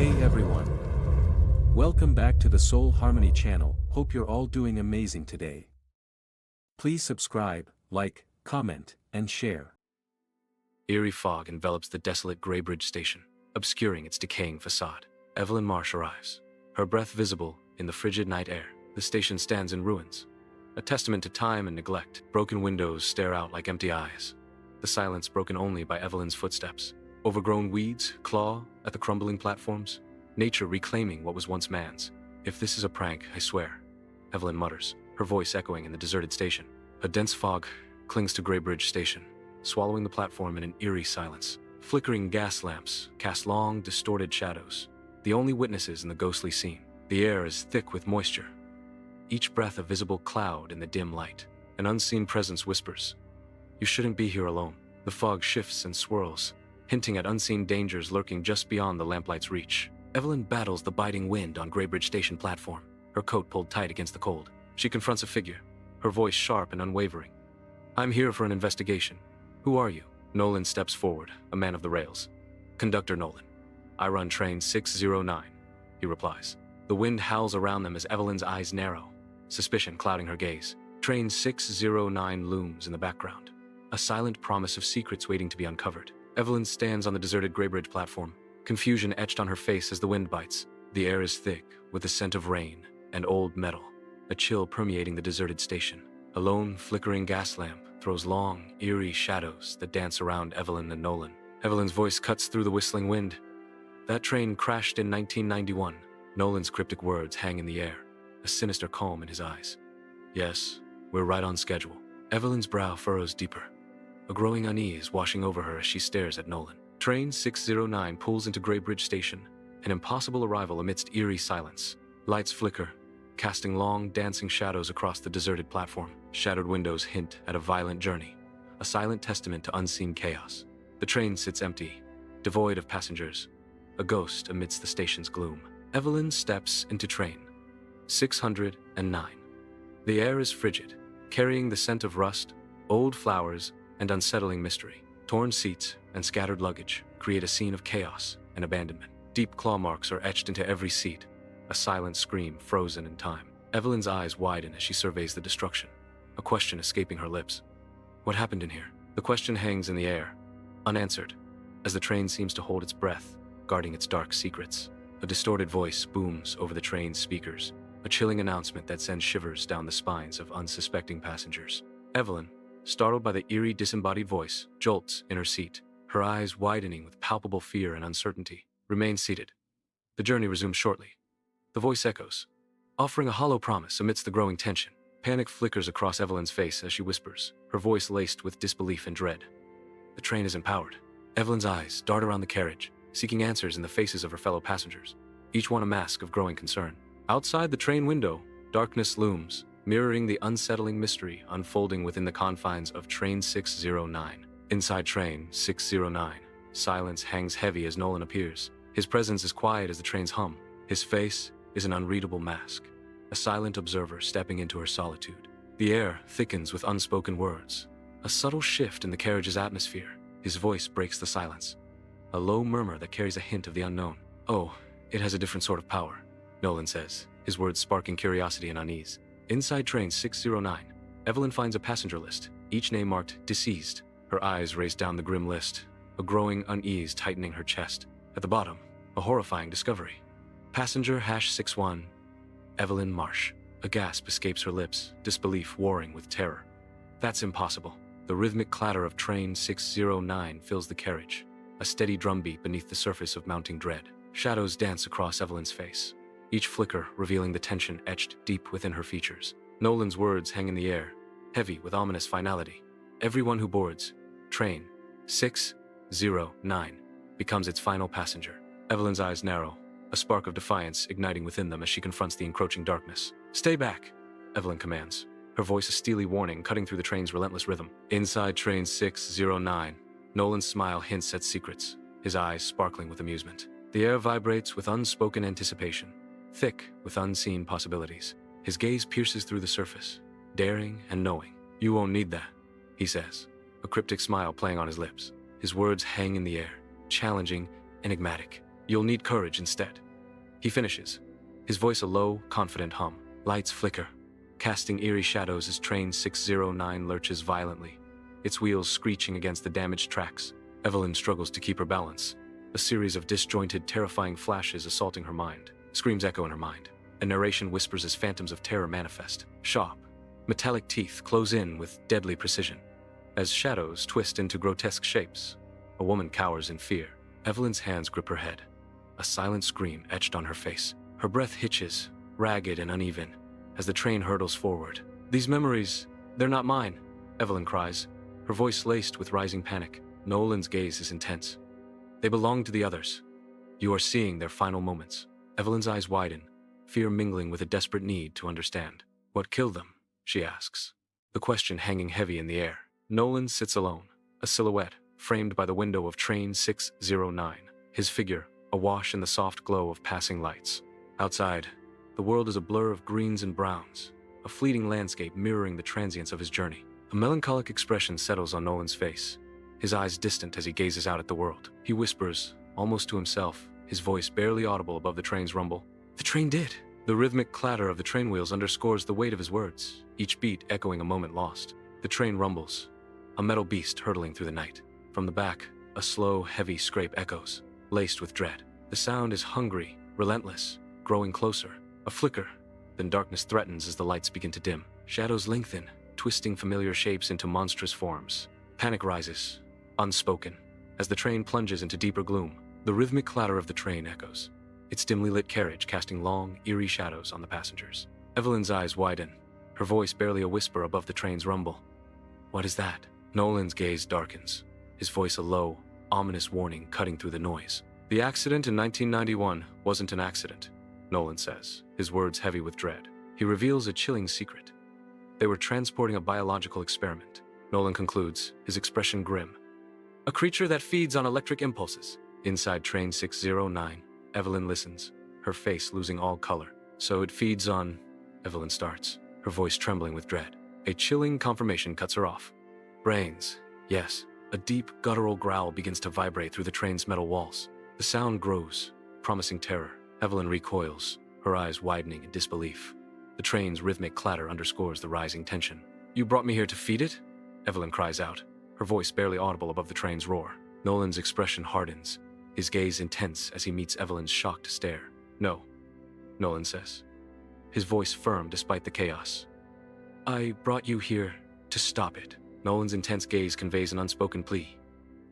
Hey everyone. Welcome back to the Soul Harmony channel. Hope you're all doing amazing today. Please subscribe, like, comment, and share. Eerie fog envelops the desolate Greybridge station, obscuring its decaying facade. Evelyn Marsh arrives, her breath visible in the frigid night air. The station stands in ruins, a testament to time and neglect. Broken windows stare out like empty eyes, the silence broken only by Evelyn's footsteps. Overgrown weeds claw at the crumbling platforms, nature reclaiming what was once man's. If this is a prank, I swear, Evelyn mutters, her voice echoing in the deserted station. A dense fog clings to Greybridge station, swallowing the platform in an eerie silence. Flickering gas lamps cast long, distorted shadows, the only witnesses in the ghostly scene. The air is thick with moisture, each breath a visible cloud in the dim light. An unseen presence whispers, "You shouldn't be here alone." The fog shifts and swirls, hinting at unseen dangers lurking just beyond the lamplight's reach. Evelyn battles the biting wind on Greybridge station platform, her coat pulled tight against the cold. She confronts a figure, her voice sharp and unwavering. "I'm here for an investigation. Who are you?" Nolan steps forward, a man of the rails. "Conductor Nolan. I run train 609, he replies. The wind howls around them as Evelyn's eyes narrow, suspicion clouding her gaze. Train 609 looms in the background, a silent promise of secrets waiting to be uncovered. Evelyn stands on the deserted Greybridge platform, confusion etched on her face as the wind bites. The air is thick with the scent of rain and old metal, a chill permeating the deserted station. A lone, flickering gas lamp throws long, eerie shadows that dance around Evelyn and Nolan. Evelyn's voice cuts through the whistling wind. "That train crashed in 1991. Nolan's cryptic words hang in the air, a sinister calm in his eyes. "Yes, we're right on schedule." Evelyn's brow furrows deeper, a growing unease washing over her as she stares at Nolan. Train 609 pulls into Greybridge station, an impossible arrival amidst eerie silence. Lights flicker, casting long, dancing shadows across the deserted platform. Shattered windows hint at a violent journey, a silent testament to unseen chaos. The train sits empty, devoid of passengers, a ghost amidst the station's gloom. Evelyn steps into train 609. The air is frigid, carrying the scent of rust, old flowers, and unsettling mystery. Torn seats and scattered luggage create a scene of chaos and abandonment. Deep claw marks are etched into every seat, a silent scream frozen in time. Evelyn's eyes widen as she surveys the destruction, a question escaping her lips. What happened in here? The question hangs in the air, unanswered, as the train seems to hold its breath, guarding its dark secrets. A distorted voice booms over the train's speakers, a chilling announcement that sends shivers down the spines of unsuspecting passengers. Evelyn, startled by the eerie, disembodied voice, jolts in her seat, her eyes widening with palpable fear and uncertainty. Remains seated. The journey resumes shortly. The voice echoes, offering a hollow promise amidst the growing tension. Panic flickers across Evelyn's face as she whispers, her voice laced with disbelief and dread. The train isn't powered. Evelyn's eyes dart around the carriage, seeking answers in the faces of her fellow passengers, each one a mask of growing concern. Outside the train window, darkness looms, mirroring the unsettling mystery unfolding within the confines of Train 609. Inside Train 609, silence hangs heavy as Nolan appears. His presence is quiet as the train's hum. His face is an unreadable mask, a silent observer stepping into her solitude. The air thickens with unspoken words, a subtle shift in the carriage's atmosphere. His voice breaks the silence, a low murmur that carries a hint of the unknown. "Oh, it has a different sort of power," Nolan says, his words sparking curiosity and unease. Inside Train 609, Evelyn finds a passenger list, each name marked deceased. Her eyes race down the grim list, a growing unease tightening her chest. At the bottom, a horrifying discovery. Passenger #61, Evelyn Marsh. A gasp escapes her lips, disbelief warring with terror. That's impossible. The rhythmic clatter of Train 609 fills the carriage, a steady drumbeat beneath the surface of mounting dread. Shadows dance across Evelyn's face, each flicker revealing the tension etched deep within her features. Nolan's words hang in the air, heavy with ominous finality. Everyone who boards Train 609 becomes its final passenger. Evelyn's eyes narrow, a spark of defiance igniting within them as she confronts the encroaching darkness. "Stay back," Evelyn commands, her voice a steely warning cutting through the train's relentless rhythm. Inside Train 609, Nolan's smile hints at secrets, his eyes sparkling with amusement. The air vibrates with unspoken anticipation, thick with unseen possibilities. His gaze pierces through the surface, daring and knowing. "You won't need that," he says, a cryptic smile playing on his lips. His words hang in the air, challenging, enigmatic. You'll need courage instead. He finishes, his voice a low, confident hum. Lights flicker, casting eerie shadows as train 609 lurches violently, its wheels screeching against the damaged tracks. Evelyn struggles to keep her balance. A series of disjointed, terrifying flashes assaulting her mind. Screams echo in her mind. A narration whispers as phantoms of terror manifest. Sharp, metallic teeth close in with deadly precision. As shadows twist into grotesque shapes, a woman cowers in fear. Evelyn's hands grip her head. A silent scream etched on her face. Her breath hitches, ragged and uneven, as the train hurtles forward. These memories, they're not mine, Evelyn cries, her voice laced with rising panic. Nolan's gaze is intense. They belong to the others. You are seeing their final moments. Evelyn's eyes widen, fear mingling with a desperate need to understand. What killed them? She asks, the question hanging heavy in the air. Nolan sits alone, a silhouette framed by the window of train 609, his figure awash in the soft glow of passing lights. Outside, the world is a blur of greens and browns, a fleeting landscape mirroring the transience of his journey. A melancholic expression settles on Nolan's face, his eyes distant as he gazes out at the world. He whispers, almost to himself, his voice barely audible above the train's rumble. The train did! The rhythmic clatter of the train wheels underscores the weight of his words, each beat echoing a moment lost. The train rumbles, a metal beast hurtling through the night. From the back, a slow, heavy scrape echoes, laced with dread. The sound is hungry, relentless, growing closer. A flicker, then darkness threatens as the lights begin to dim. Shadows lengthen, twisting familiar shapes into monstrous forms. Panic rises, unspoken, as the train plunges into deeper gloom. The rhythmic clatter of the train echoes, its dimly lit carriage casting long, eerie shadows on the passengers. Evelyn's eyes widen, her voice barely a whisper above the train's rumble. What is that? Nolan's gaze darkens, his voice a low, ominous warning cutting through the noise. The accident in 1991 wasn't an accident, Nolan says, his words heavy with dread. He reveals a chilling secret. They were transporting a biological experiment. Nolan concludes, his expression grim. A creature that feeds on electric impulses. Inside train 609, Evelyn listens, her face losing all color. So it feeds on... Evelyn starts, her voice trembling with dread. A chilling confirmation cuts her off. Brains, yes. A deep, guttural growl begins to vibrate through the train's metal walls. The sound grows, promising terror. Evelyn recoils, her eyes widening in disbelief. The train's rhythmic clatter underscores the rising tension. You brought me here to feed it? Evelyn cries out, her voice barely audible above the train's roar. Nolan's expression hardens, his gaze intense as he meets Evelyn's shocked stare. No, Nolan says, his voice firm despite the chaos. I brought you here to stop it. Nolan's intense gaze conveys an unspoken plea.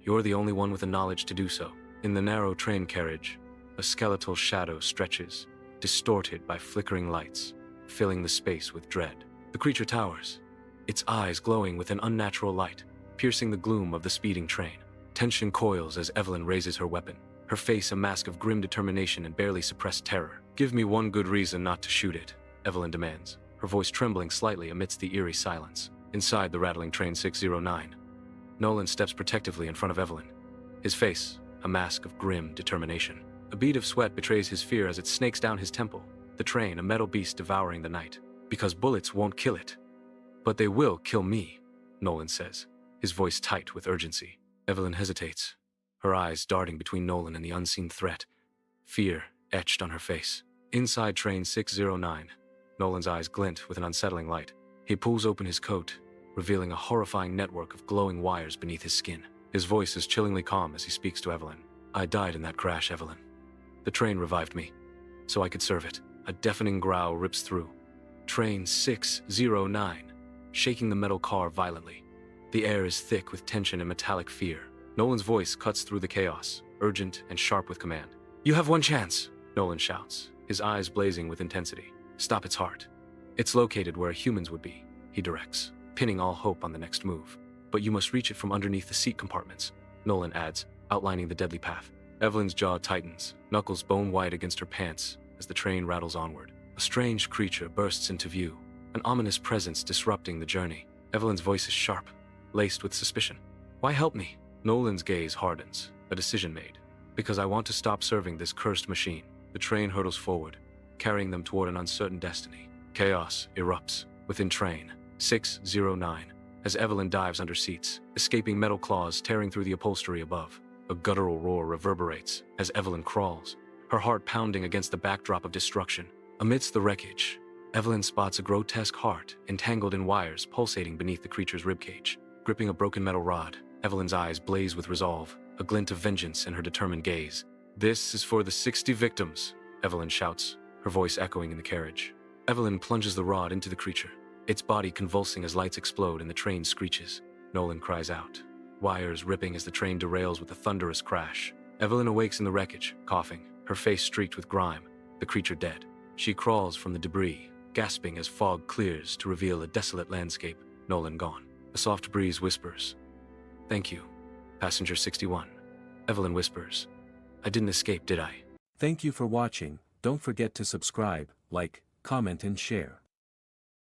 You're the only one with the knowledge to do so. In the narrow train carriage, a skeletal shadow stretches, distorted by flickering lights, filling the space with dread. The creature towers, its eyes glowing with an unnatural light, piercing the gloom of the speeding train. Tension coils as Evelyn raises her weapon, her face a mask of grim determination and barely suppressed terror. Give me one good reason not to shoot it, Evelyn demands, her voice trembling slightly amidst the eerie silence. Inside the rattling train 609, Nolan steps protectively in front of Evelyn, his face a mask of grim determination. A bead of sweat betrays his fear as it snakes down his temple, the train a metal beast devouring the night. Because bullets won't kill it. But they will kill me, Nolan says, his voice tight with urgency. Evelyn hesitates, her eyes darting between Nolan and the unseen threat, fear etched on her face. Inside train 609, Nolan's eyes glint with an unsettling light. He pulls open his coat, revealing a horrifying network of glowing wires beneath his skin. His voice is chillingly calm as he speaks to Evelyn. I died in that crash, Evelyn. The train revived me, so I could serve it. A deafening growl rips through. Train 609, shaking the metal car violently. The air is thick with tension and metallic fear. Nolan's voice cuts through the chaos, urgent and sharp with command. You have one chance, Nolan shouts, his eyes blazing with intensity. Stop its heart. It's located where humans would be, he directs, pinning all hope on the next move. But you must reach it from underneath the seat compartments, Nolan adds, outlining the deadly path. Evelyn's jaw tightens, knuckles bone white against her pants as the train rattles onward. A strange creature bursts into view, an ominous presence disrupting the journey. Evelyn's voice is sharp, laced with suspicion. Why help me? Nolan's gaze hardens, a decision made. Because I want to stop serving this cursed machine. The train hurtles forward, carrying them toward an uncertain destiny. Chaos erupts within train 609 as Evelyn dives under seats, escaping metal claws tearing through the upholstery above. A guttural roar reverberates as Evelyn crawls, her heart pounding against the backdrop of destruction. Amidst the wreckage, Evelyn spots a grotesque heart entangled in wires pulsating beneath the creature's ribcage. Gripping a broken metal rod, Evelyn's eyes blaze with resolve, a glint of vengeance in her determined gaze. "This is for the 60 victims," Evelyn shouts, her voice echoing in the carriage. Evelyn plunges the rod into the creature, its body convulsing as lights explode and the train screeches. Nolan cries out, wires ripping as the train derails with a thunderous crash. Evelyn awakes in the wreckage, coughing, her face streaked with grime, the creature dead. She crawls from the debris, gasping as fog clears to reveal a desolate landscape, Nolan gone. A soft breeze whispers, "Thank you, passenger 61. Evelyn whispers, "I didn't escape, did I?" Thank you for watching. Don't forget to subscribe, like, comment and share.